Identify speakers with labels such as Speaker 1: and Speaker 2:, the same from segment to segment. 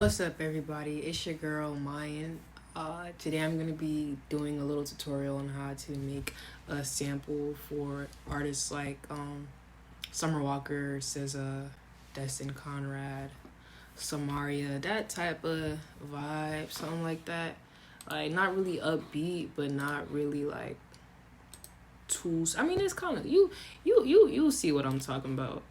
Speaker 1: What's up, everybody? It's your girl Mayan. Today I'm gonna be doing a little tutorial on how to make a sample for artists like Summer Walker, SZA, Destin Conrad, Samaria, that type of vibe, something like that. Like not really upbeat, but not really like too. I mean, it's kind of you'll see what I'm talking about.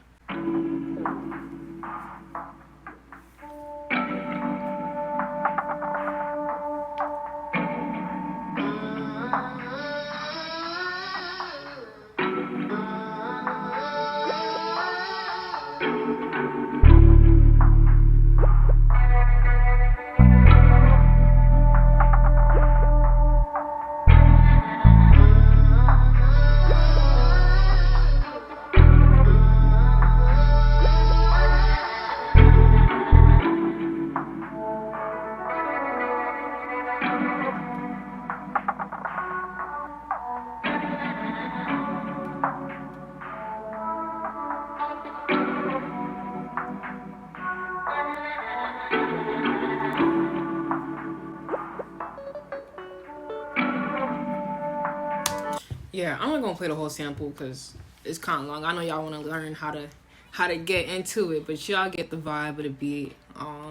Speaker 1: Yeah, I'm not gonna play the whole sample because it's kind of long. I know y'all want to learn how to get into it, but y'all get the vibe of the beat.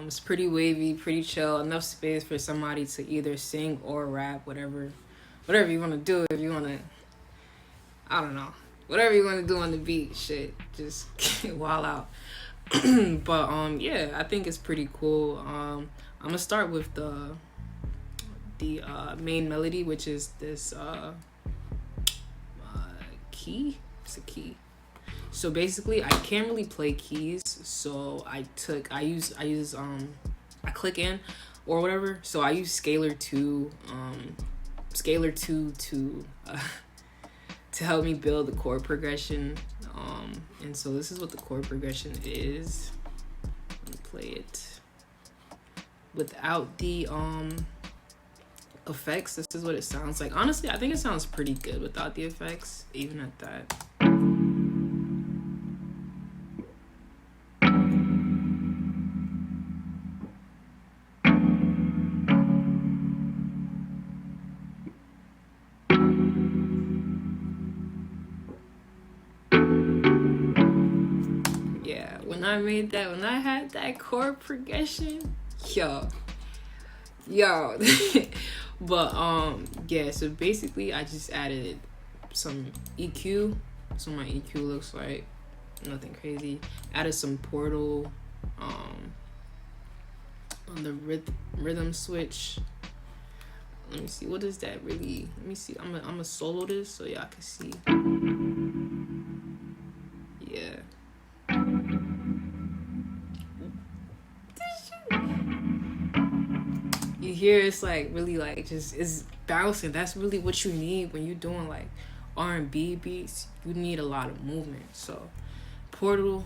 Speaker 1: It's pretty wavy, pretty chill, enough space for somebody to either sing or rap, whatever you want to do. If you want to, I don't know, whatever you want to do on the beat, shit, just wild out. But yeah, I think it's pretty cool. I'm gonna start with the main melody, which is this key. It's a key. So basically, I can't really play keys. So I click in or whatever. So I use scalar 2 to help me build the chord progression. And so this is what the chord progression is. Let me play it without the effects. This is what it sounds like. Honestly, I think it sounds pretty good without the effects, even at that. Yeah, when I had that chord progression, yo. But yeah, so basically I just added some EQ. So my EQ looks like nothing crazy. Added some portal on the rhythm switch. Let me see, what is that really? Let me see. I'm a solo this so y'all can see. Yeah. You hear it's like really like just it's bouncing. That's really what you need when you're doing like R&B beats. You need a lot of movement. So portal,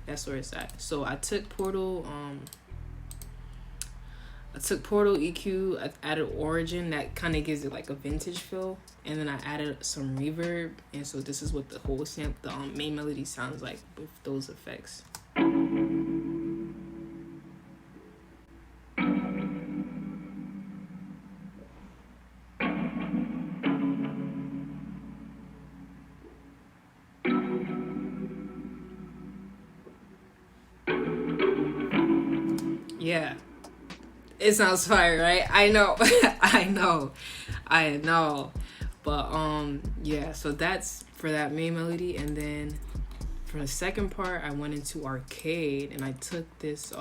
Speaker 1: that's where it's at. So I took portal EQ, I added origin that kind of gives it like a vintage feel, and then I added some reverb, and so this is what the whole the main melody sounds like with those effects. Yeah, it sounds fire, right? I know. I know. But yeah, so that's for that main melody, and then for the second part I went into arcade and I took this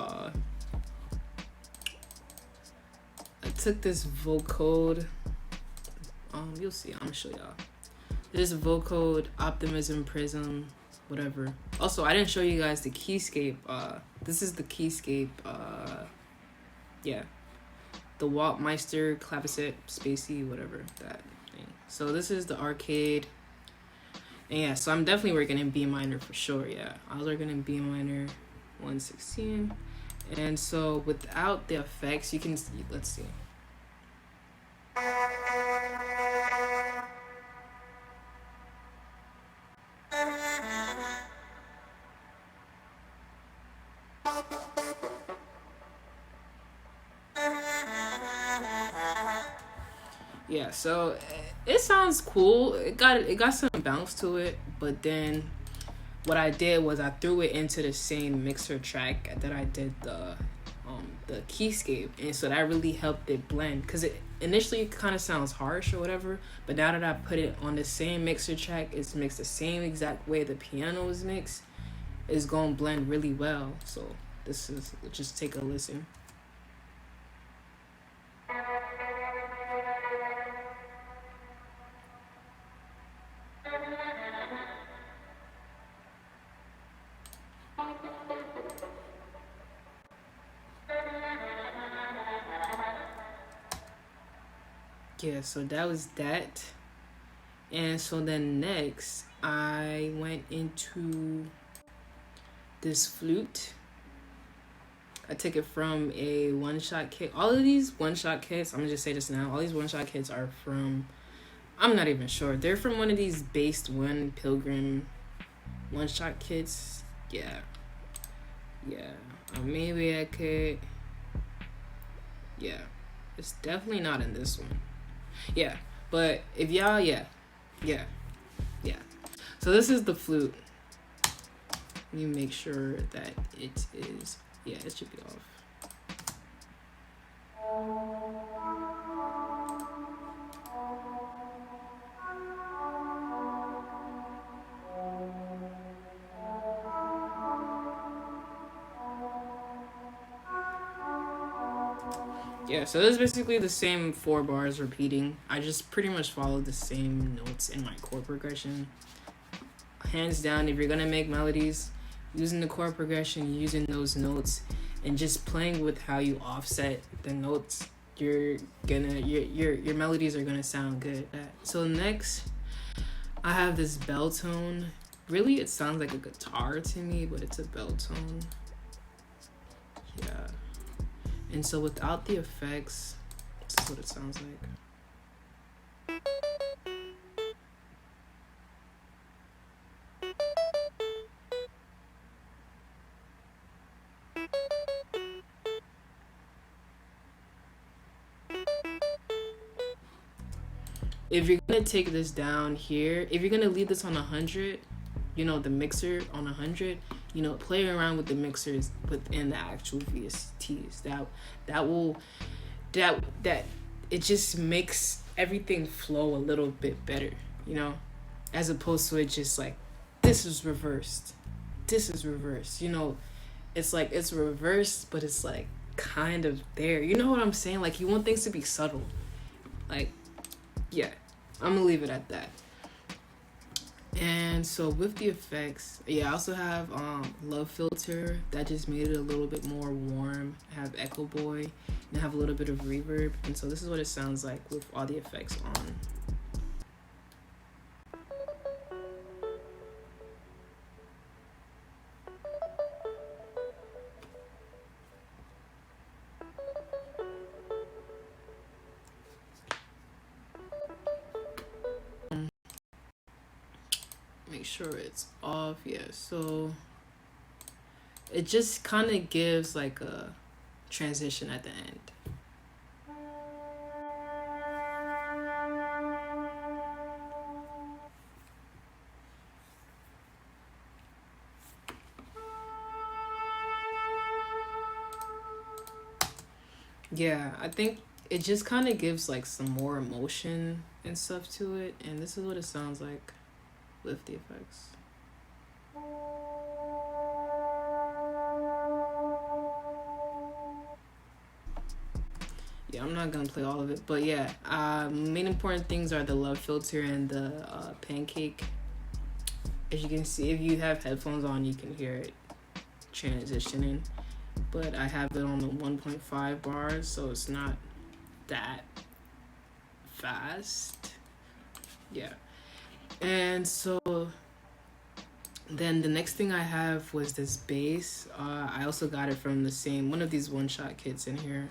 Speaker 1: vocode. You'll see, I'm gonna show y'all. This vocode, optimism, prism, whatever. Also, I didn't show you guys the keyscape. This is the keyscape, yeah, the Waltmeister claviset spacey, whatever that thing. So this is the arcade, and yeah, so I'm definitely working in B minor for sure. Yeah, I was working in B minor 116, and so without the effects you can see, let's see. Yeah, so it sounds cool. It got some bounce to it, but then what I did was I threw it into the same mixer track that I did the keyscape, and so that really helped it blend, because it initially kind of sounds harsh or whatever, but now that I put it on the same mixer track, it's mixed the same exact way the piano is mixed, it's gonna blend really well. So this is, just take a listen. Yeah, so that was that. And so then next, I went into this flute. I took it from a one-shot kit. All of these one-shot kits, I'm gonna just say this now, all these one-shot kits are from, I'm not even sure. They're from one of these based one Pilgrim one-shot kits. Yeah. Yeah. Maybe I could. Yeah. It's definitely not in this one. Yeah. But if y'all, yeah. Yeah. Yeah. So this is the flute. You make sure that it is, yeah, it should be off. Yeah, so this is basically the same 4 bars repeating. I just pretty much followed the same notes in my chord progression. Hands down, if you're gonna make melodies, using the chord progression, using those notes, and just playing with how you offset the notes, your melodies are gonna sound good. So next, I have this bell tone. Really, it sounds like a guitar to me, but it's a bell tone. Yeah. And so without the effects, this is what it sounds like. If you're gonna take this down here, if you're gonna leave this on 100, the mixer on 100, play around with the mixers within the actual VSTs. That it just makes everything flow a little bit better, as opposed to it just like, this is reversed. It's like it's reversed, but it's like kind of there. You know what I'm saying? Like, you want things to be subtle. Like, yeah, I'm gonna leave it at that. And so with the effects, I also have Love Filter. That just made it a little bit more warm. I have Echo Boy, and I have a little bit of reverb. And so this is what it sounds like with all the effects on. Make sure it's off. Yeah, so it just kind of gives like a transition at the end. Yeah, I think it just kind of gives like some more emotion and stuff to it, and this is what it sounds like with the effects. Yeah, I'm not gonna play all of it, but yeah, main important things are the Love Filter and the Pancake. As you can see, if you have headphones on, you can hear it transitioning, but I have it on the 1.5 bars, so it's not that fast. Yeah. And so then the next thing I have was this bass. I also got it from the same one of these one-shot kits in here,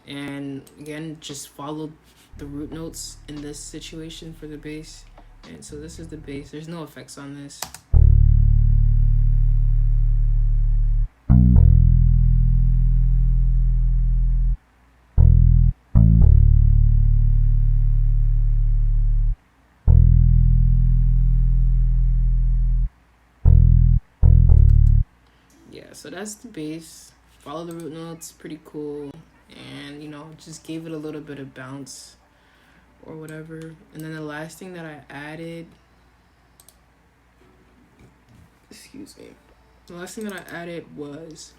Speaker 1: and again, just followed the root notes in this situation for the bass. And so this is the bass. There's no effects on this. so that's the bass. Follow the root notes, pretty cool. And, you know, just gave it a little bit of bounce or whatever. And then the last thing that I added, excuse me, the last thing that I added was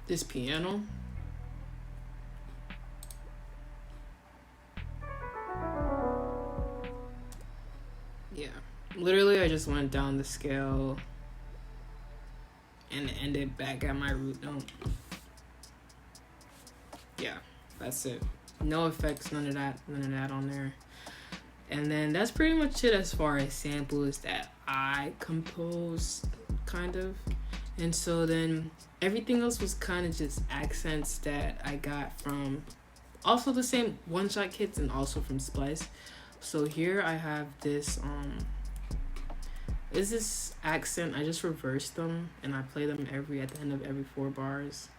Speaker 1: this piano. Yeah, literally I just went down the scale and ended back at my root note. Yeah, that's it. No effects, none of that on there. And then that's pretty much it as far as samples that I composed, kind of. And so then everything else was kind of just accents that I got from also the same one-shot kits and also from Splice. So here I have this is this accent. I just reversed them and I play them at the end of every 4 bars.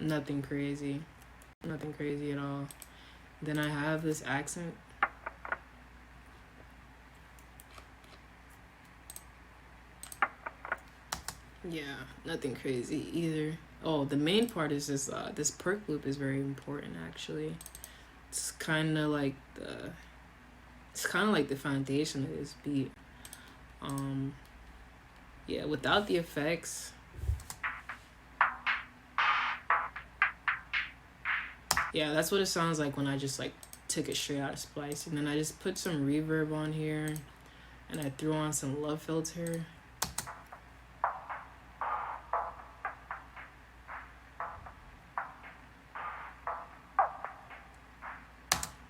Speaker 1: Nothing crazy at all. Then I have this accent. Yeah, nothing crazy either. Oh, the main part is this perk loop is very important actually. It's kind of like the foundation of this beat. Yeah, without the effects, yeah, that's what it sounds like when I just like took it straight out of Splice. And then I just put some reverb on here and I threw on some love filter.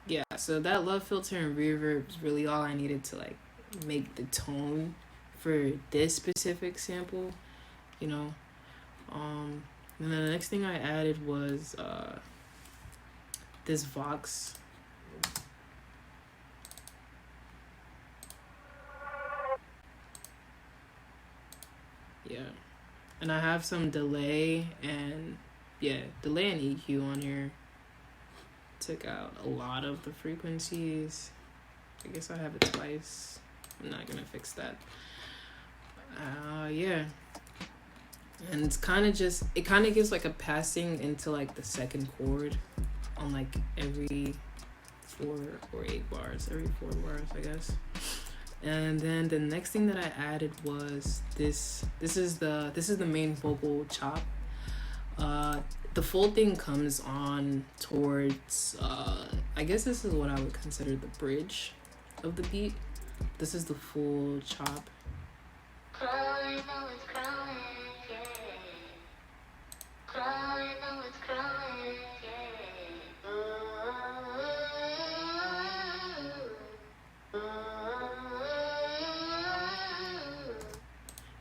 Speaker 1: Yeah, so that love filter and reverb is really all I needed to like make the tone for this specific sample, you know. And then the next thing I added was this Vox. Yeah, and I have some delay and EQ on here. Took out a lot of the frequencies. I guess I have it twice. I'm not gonna fix that. Yeah, and it's kind of gives like a passing into like the second chord on like every 4 or 8 bars, every 4 bars, I guess. And then the next thing that I added was this. This is the main vocal chop. The full thing comes on towards I guess this is what I would consider the bridge of the beat. This is the full chop.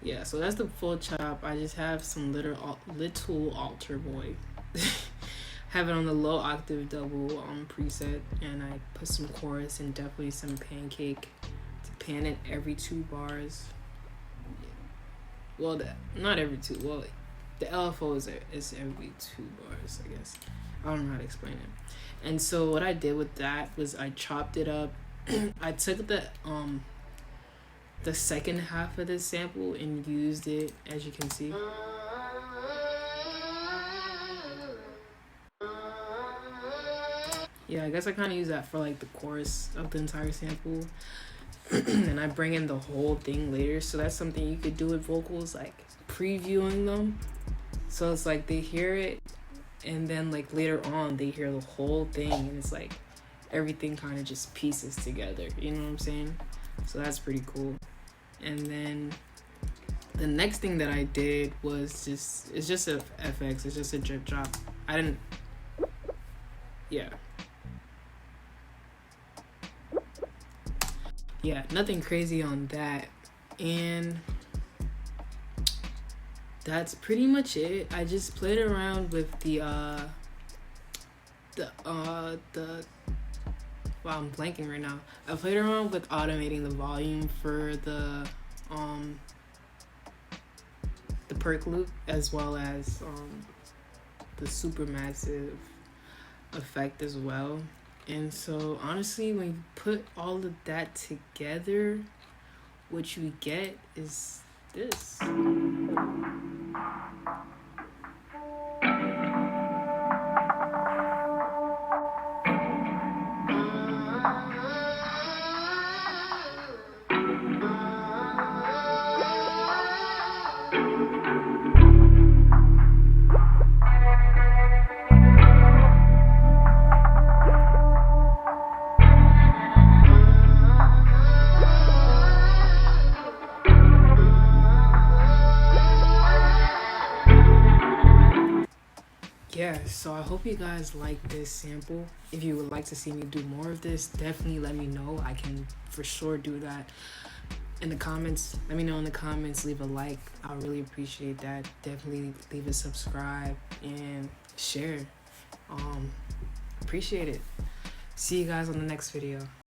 Speaker 1: Yeah, so that's the full chop. I just have some little altar boy. Have it on the low octave double preset, and I put some chorus and definitely some pancake to pan it every 2 bars. Well, not every 2. Well, the LFO is every 2 bars, I guess. I don't know how to explain it. And so what I did with that was I chopped it up. I took the second half of this sample and used it, as you can see. Yeah, I guess I kind of use that for like the chorus of the entire sample. And I bring in the whole thing later. So that's something you could do with vocals, like previewing them. So it's like they hear it and then like later on they hear the whole thing and it's like everything kind of just pieces together. You know what I'm saying? So that's pretty cool. And then the next thing that I did was it's just a FX. It's just a drip drop. Yeah, nothing crazy on that. And that's pretty much it. I just played around with well, I'm blanking right now. I played around with automating the volume for the perk loop, as well as the supermassive effect as well. And so honestly, when you put all of that together, what you get is this. Yeah, so I hope you guys like this sample. If you would like to see me do more of this, definitely let me know. I can for sure do that. In the comments, let me know in the comments, leave a like. I'll really appreciate that. Definitely leave a subscribe and share. Appreciate it. See you guys on the next video.